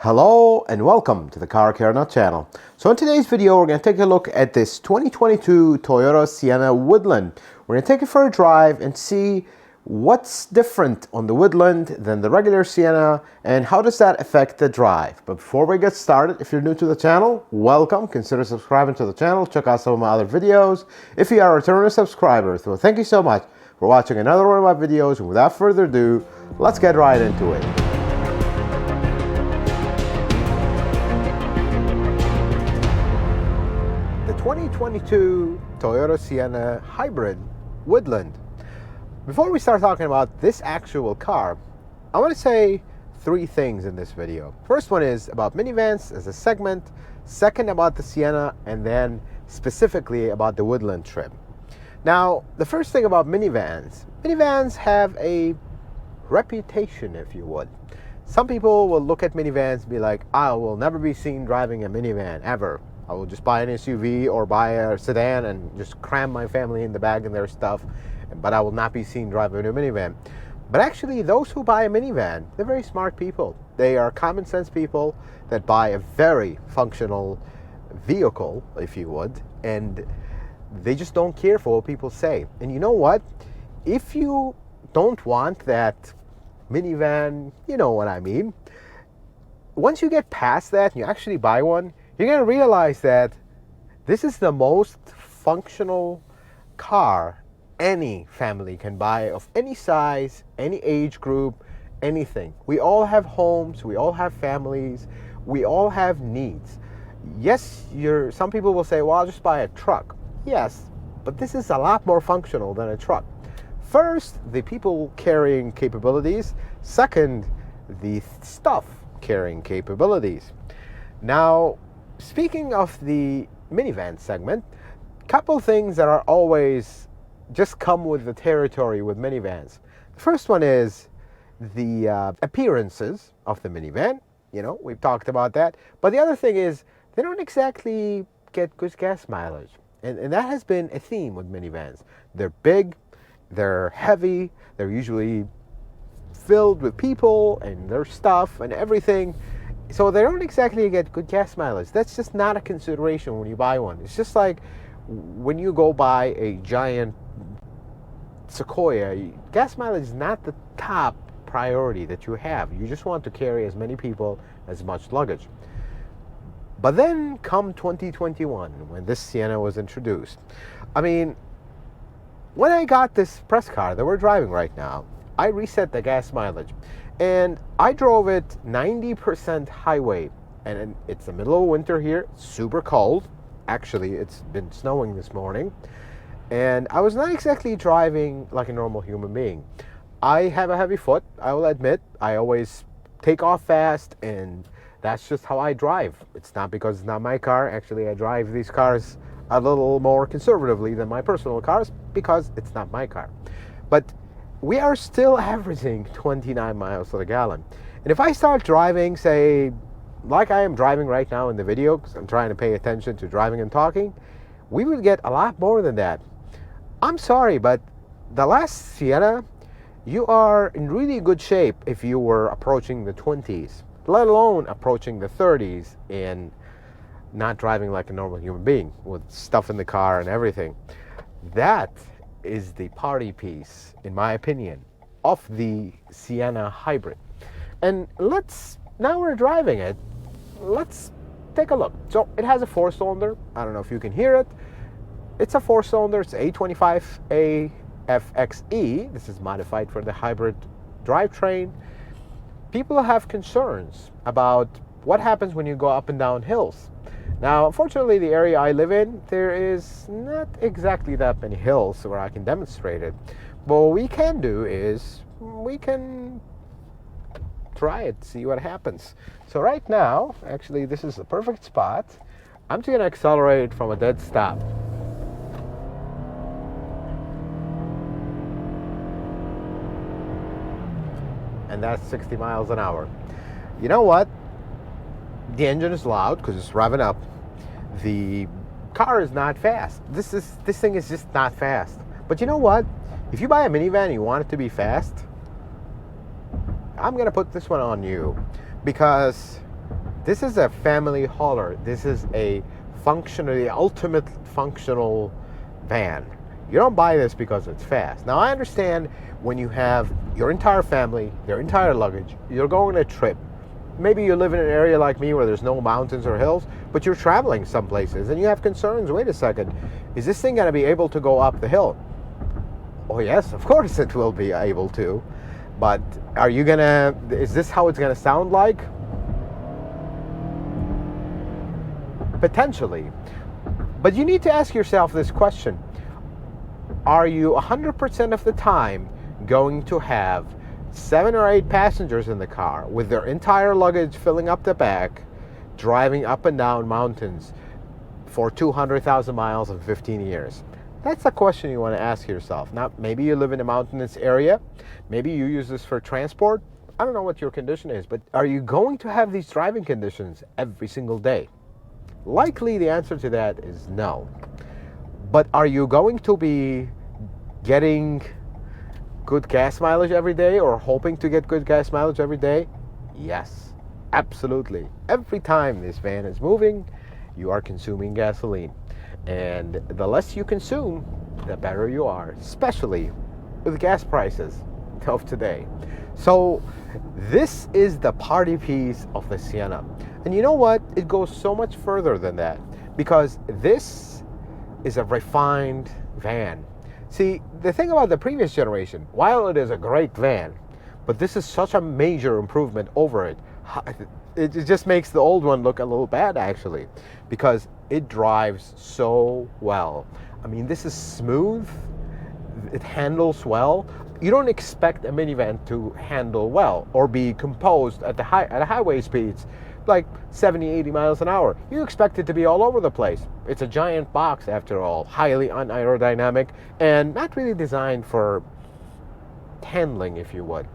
Hello and welcome to the Car Care Nut channel. So in today's video we're going to take a look at this 2022 Toyota Sienna Woodland. We're going to take it for a drive and see what's different on the Woodland than the regular Sienna and how does that affect the drive. But before we get started, if you're new to the channel, welcome. Consider subscribing to the channel. Check out some of my other videos if you are a returning subscriber. So thank you so much for watching another one of my videos, and without further ado, let's get right into it. The 2022 Toyota Sienna Hybrid Woodland. Before we start talking about this actual car, I want to say three things in this video. First one is about minivans as a segment, second about the Sienna, and then specifically about the Woodland trim. Now, the first thing about minivans. Minivans have a reputation, if you would. Some people will look at minivans and be like, I will never be seen driving a minivan, ever. I will just buy an SUV or buy a sedan and just cram my family in the back and their stuff, but I will not be seen driving a minivan. But actually, those who buy a minivan, they're very smart people. They are common sense people that buy a very functional vehicle, if you would, and they just don't care for what people say. And you know what? If you don't want that minivan, you know what I mean, once you get past that and you actually buy one, you're going to realize that this is the most functional car any family can buy, of any size, any age group, anything. We all have homes, we all have families, we all have needs. Yes, some people will say, well, I'll just buy a truck. Yes, but this is a lot more functional than a truck. First, the people carrying capabilities. Second, the stuff carrying capabilities. Now, speaking of the minivan segment, couple things that are always just come with the territory with minivans. The first one is the appearances of the minivan. You know, we've talked about that. But the other thing is they don't exactly get good gas mileage. And that has been a theme with minivans. They're big, they're heavy, they're usually filled with people and their stuff and everything. So they don't exactly get good gas mileage. That's just not a consideration when you buy one. It's just like when you go buy a giant Sequoia, gas mileage is not the top priority that you have. You just want to carry as many people, as much luggage. But then come 2021, when this Sienna was introduced. I mean, when I got this press car that we're driving right now, I reset the gas mileage. And I drove it 90% highway. And it's the middle of winter here, super cold. Actually, it's been snowing this morning. And I was not exactly driving like a normal human being. I have a heavy foot, I will admit. I always take off fast, and that's just how I drive. It's not because it's not my car. Actually, I drive these cars a little more conservatively than my personal cars because it's not my car. But we are still averaging 29 miles to the gallon. And if I start driving, say, like I am driving right now in the video, because I'm trying to pay attention to driving and talking, we would get a lot more than that. I'm sorry, but the last Sienna, you are in really good shape if you were approaching the 20s, let alone approaching the 30s and not driving like a normal human being with stuff in the car and everything. That is the party piece, in my opinion, of the Sienna Hybrid. And now we're driving it, let's take a look. So it has a 4-cylinder. I don't know if you can hear it. It's a 4-cylinder, it's A25A FXE. This is modified for the hybrid drivetrain. People have concerns about what happens when you go up and down hills. Now, unfortunately, the area I live in, there is not exactly that many hills where I can demonstrate it. But what we can do is we can try it, see what happens. So right now, actually, this is the perfect spot. I'm just going to accelerate from a dead stop. And that's 60 miles an hour. You know what? The engine is loud because it's revving up. The car is not fast. This thing is just not fast. But you know what? If you buy a minivan and you want it to be fast, I'm gonna put this one on you, because This is a family hauler. This is a the ultimate functional van. You don't buy this because it's fast. Now I understand when you have your entire family, their entire luggage, you're going on a trip. Maybe you live in an area like me where there's no mountains or hills, but you're traveling some places and you have concerns. Wait a second, is this thing going to be able to go up the hill? Oh yes, of course it will be able to. But is this how it's going to sound like? Potentially. But you need to ask yourself this question. Are you 100% of the time going to have 7 or 8 passengers in the car with their entire luggage filling up the back, driving up and down mountains for 200,000 miles in 15 years? That's a question you want to ask yourself. Now, maybe you live in a mountainous area. Maybe you use this for transport. I don't know what your condition is, but are you going to have these driving conditions every single day? Likely the answer to that is no. But are you going to be getting good gas mileage every day or hoping to get good gas mileage every day? Yes, absolutely. Every time this van is moving, you are consuming gasoline. And the less you consume, the better you are, especially with gas prices of today. So this is the party piece of the Sienna. And you know what? It goes so much further than that, because this is a refined van. See, the thing about the previous generation, while it is a great van, but this is such a major improvement over it. It just makes the old one look a little bad, actually, because it drives so well. I mean, this is smooth. It handles well. You don't expect a minivan to handle well or be composed at highway speeds like 70, 80 miles an hour. You expect it to be all over the place. It's a giant box, after all, highly unaerodynamic and not really designed for handling, if you would.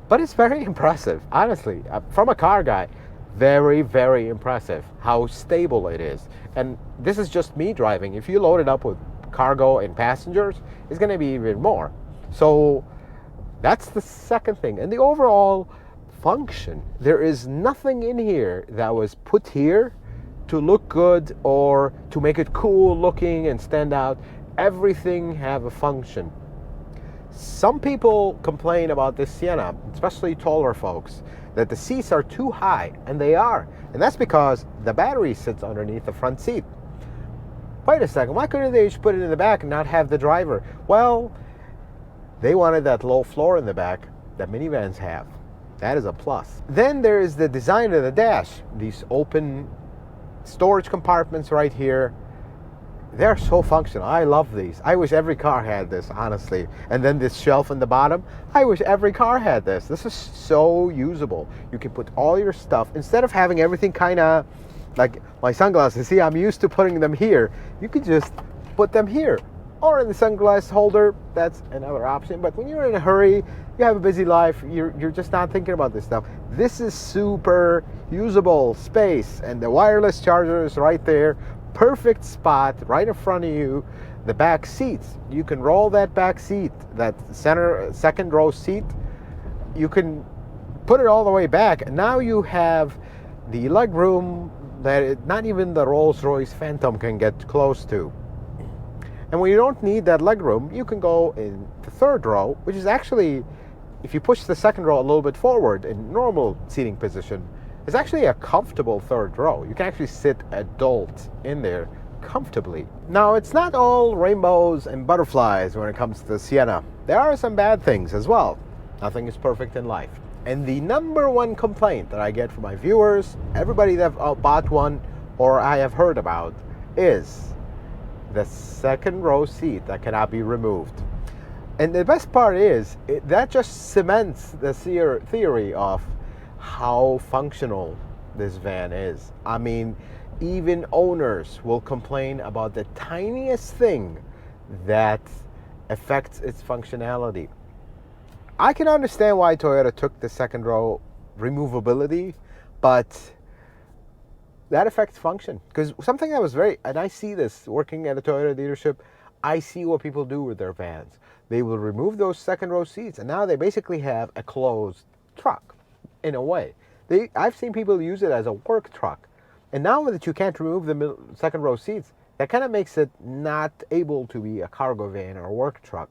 But it's very impressive, honestly. From a car guy, very, very impressive how stable it is. And this is just me driving. If you load it up with cargo and passengers, it's going to be even more. So that's the second thing. And the overall function, there is nothing in here that was put here to look good or to make it cool looking and stand out. Everything have a function. Some people complain about this Sienna, especially taller folks, that the seats are too high, and they are. And that's because the battery sits underneath the front seat. Wait a second, why couldn't they just put it in the back and not have the driver? Well, they wanted that low floor in the back that minivans have. That is a plus. Then there is the design of the dash. These open storage compartments right here. They're so functional. I love these. I wish every car had this, honestly. And then this shelf in the bottom. I wish every car had this. This is so usable. You can put all your stuff, instead of having everything kind of like my sunglasses. See, I'm used to putting them here. You could just put them here. Or in the sunglass holder. That's another option. But when you're in a hurry, you have a busy life, you're just not thinking about this stuff. This is super usable space. And the wireless charger is right there. Perfect spot right in front of you. The back seats, you can roll that back seat, that second row seat, you can put it all the way back, and now you have the leg room that not even the Rolls-Royce Phantom can get close to. And when you don't need that leg room, you can go in the third row, which is actually, if you push the second row a little bit forward in normal seating position, it's actually a comfortable third row. You can actually sit adult in there comfortably. Now, it's not all rainbows and butterflies when it comes to the Sienna. There are some bad things as well. Nothing is perfect in life. And the number one complaint that I get from my viewers, everybody that bought one or I have heard about, is the second row seat that cannot be removed. And the best part is, that just cements the theory of how functional this van is. I mean, even owners will complain about the tiniest thing that affects its functionality. I can understand why Toyota took the second row removability, but that affects function. Because something that was and I see this working at a Toyota dealership, I see what people do with their vans. They will remove those second row seats, and now they basically have a closed truck. In a way, I've seen people use it as a work truck. And now that you can't remove the second row seats, that kind of makes it not able to be a cargo van or a work truck.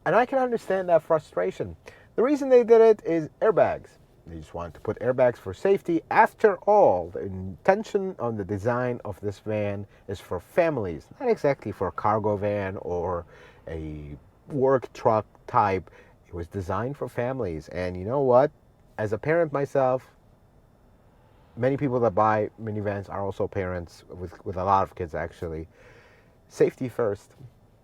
And I can understand that frustration. The reason they did it is airbags. They just wanted to put airbags for safety. After all, the intention on the design of this van is for families, not exactly for a cargo van or a work truck type. It was designed for families. And you know what? As a parent myself, many people that buy minivans are also parents with a lot of kids, actually. Safety first.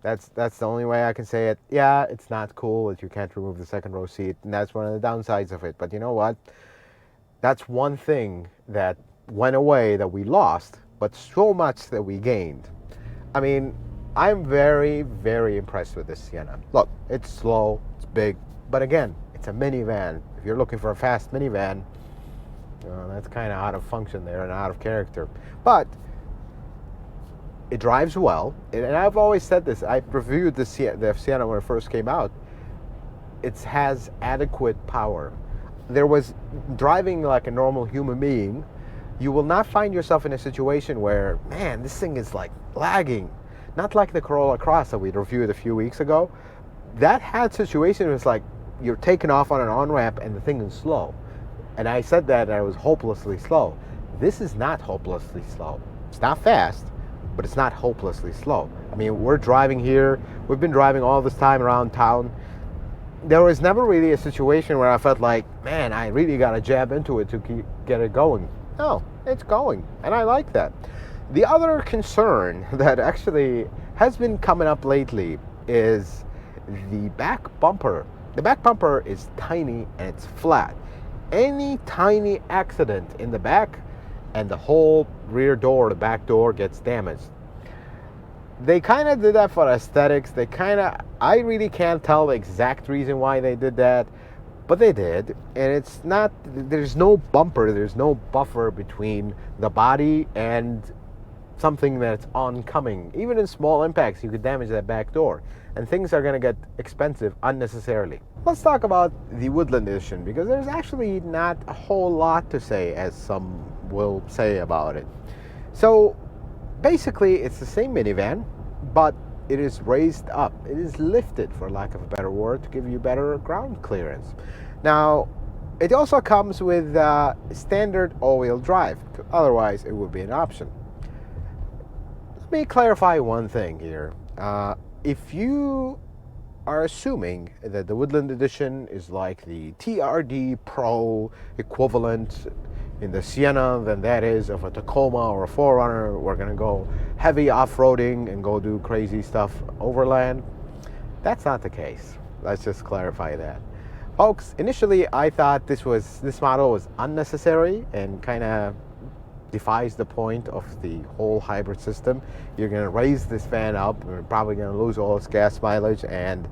That's the only way I can say it. Yeah, it's not cool that you can't remove the second row seat, and that's one of the downsides of it. But you know what? That's one thing that went away that we lost, but so much that we gained. I mean, I'm very, very impressed with this Sienna. Look, it's slow, it's big, but again, it's a minivan. If you're looking for a fast minivan, that's kind of out of function there and out of character. But it drives well, and I've always said this. I reviewed the Sienna when it first came out. It has adequate power. There was driving like a normal human being. You will not find yourself in a situation where, man, this thing is like lagging. Not like the Corolla Cross that we reviewed a few weeks ago. That had situation where it's like you're taking off on an on-ramp and the thing is slow. And I said that I was hopelessly slow. This is not hopelessly slow. It's not fast, but it's not hopelessly slow. I mean, we're driving here. We've been driving all this time around town. There was never really a situation where I felt like, man, I really got to jab into it to get it going. No, it's going, and I like that. The other concern that actually has been coming up lately is the back bumper. The back bumper is tiny and it's flat. Any tiny accident in the back and the whole rear door, the back door, gets damaged. They kind of did that for aesthetics. I really can't tell the exact reason why they did that, but they did. And it's not, there's no bumper, there's no buffer between the body and something that's oncoming. Even in small impacts, you could damage that back door, and things are going to get expensive unnecessarily. Let's talk about the Woodland Edition, because there's actually not a whole lot to say, as some will say about it. So basically, it's the same minivan, but it is raised up. It is lifted, for lack of a better word, to give you better ground clearance. Now, it also comes with standard all-wheel drive. Otherwise, it would be an option. Let me clarify one thing here. If you are assuming that the Woodland Edition is like the TRD Pro equivalent in the Sienna than that is of a Tacoma or a 4Runner, we're going to go heavy off-roading and go do crazy stuff overland. That's not the case. Let's just clarify that. Folks, initially I thought this model was unnecessary and kind of defies the point of the whole hybrid system. You're going to raise this van up, and you're probably going to lose all its gas mileage and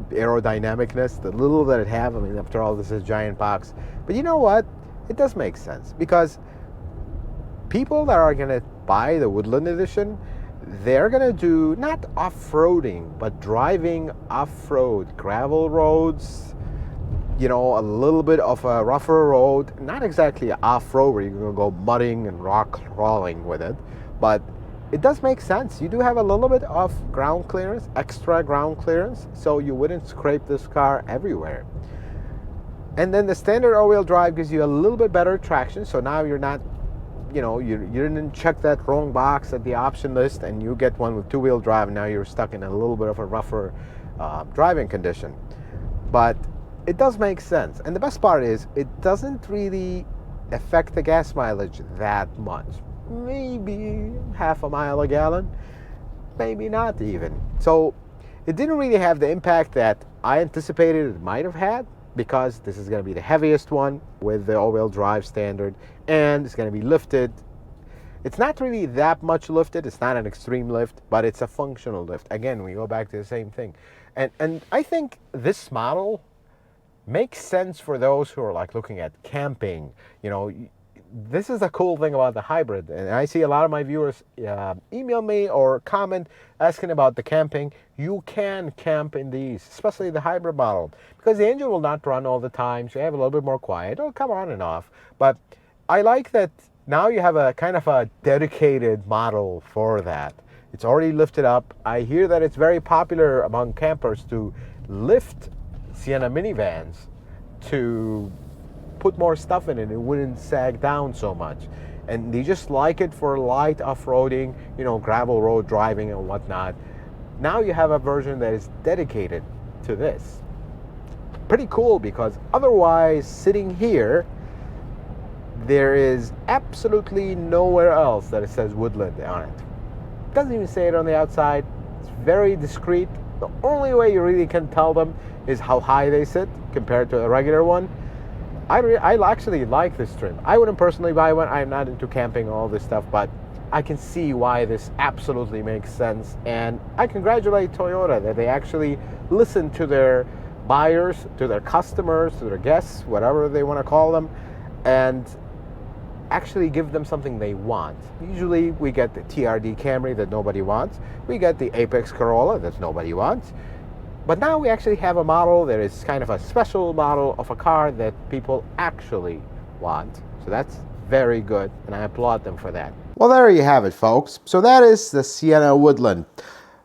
aerodynamicness, the little that it have. I mean, after all, this is a giant box. But you know what? It does make sense, because people that are going to buy the Woodland Edition, they're going to do not off-roading, but driving off-road, gravel roads, you know, a little bit of a rougher road, not exactly off-road where you're going to go mudding and rock crawling with it, but it does make sense. You do have a little bit of ground clearance, extra ground clearance, so you wouldn't scrape this car everywhere. And then the standard all-wheel drive gives you a little bit better traction, so now you're not, you know, you didn't check that wrong box at the option list and you get one with two-wheel drive, and now you're stuck in a little bit of a rougher driving condition. But it does make sense. And the best part is it doesn't really affect the gas mileage that much. Maybe half a mile a gallon, maybe not even. So it didn't really have the impact that I anticipated it might have had, because this is going to be the heaviest one with the all-wheel drive standard, and it's going to be lifted. It's not really that much lifted. It's not an extreme lift, but it's a functional lift. Again, we go back to the same thing. And I think this model makes sense for those who are like looking at camping. You know, this is the cool thing about the hybrid, and I see a lot of my viewers email me or comment asking about the camping. You can camp in these, especially the hybrid model, because the engine will not run all the time, so you have a little bit more quiet. It'll come on and off, but I like that now you have a kind of a dedicated model for that. It's already lifted up. I hear that it's very popular among campers to lift Sienna minivans to put more stuff in it. It wouldn't sag down so much. And they just like it for light off-roading, you know, gravel road driving and whatnot. Now you have a version that is dedicated to this. Pretty cool, because otherwise, sitting here, there is absolutely nowhere else that it says Woodland on it. It doesn't even say it on the outside. It's very discreet. The only way you really can tell them is how high they sit compared to a regular one. I actually like this trim. I wouldn't personally buy one. I'm not into camping and all this stuff, but I can see why this absolutely makes sense. And I congratulate Toyota that they actually listen to their buyers, to their customers, to their guests, whatever they want to call them, and actually give them something they want. Usually we get the TRD Camry that nobody wants. We get the Apex Corolla that nobody wants. But now we actually have a model that is kind of a special model of a car that people actually want. So that's very good, and I applaud them for that. Well, there you have it, folks. So that is the Sienna Woodland.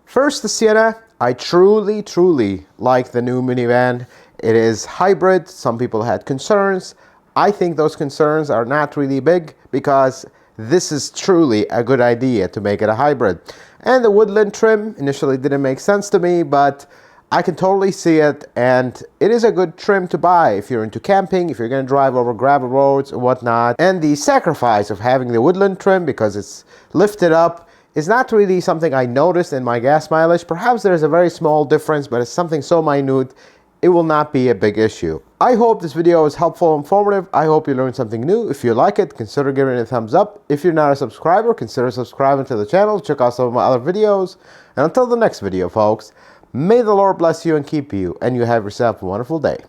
First, the Sienna. I truly like the new minivan. It is hybrid. Some people had concerns. I think those concerns are not really big, because this is truly a good idea to make it a hybrid. And the Woodland trim initially didn't make sense to me, but I can totally see it, and it is a good trim to buy if you're into camping, if you're going to drive over gravel roads or whatnot. And the sacrifice of having the Woodland trim, because it's lifted up, is not really something I noticed in my gas mileage. Perhaps there's a very small difference, but it's something so minute, it will not be a big issue. I hope this video was helpful and informative. I hope you learned something new. If you like it, consider giving it a thumbs up. If you're not a subscriber, consider subscribing to the channel. Check out some of my other videos. And until the next video, folks, may the Lord bless you and keep you, and you have yourself a wonderful day.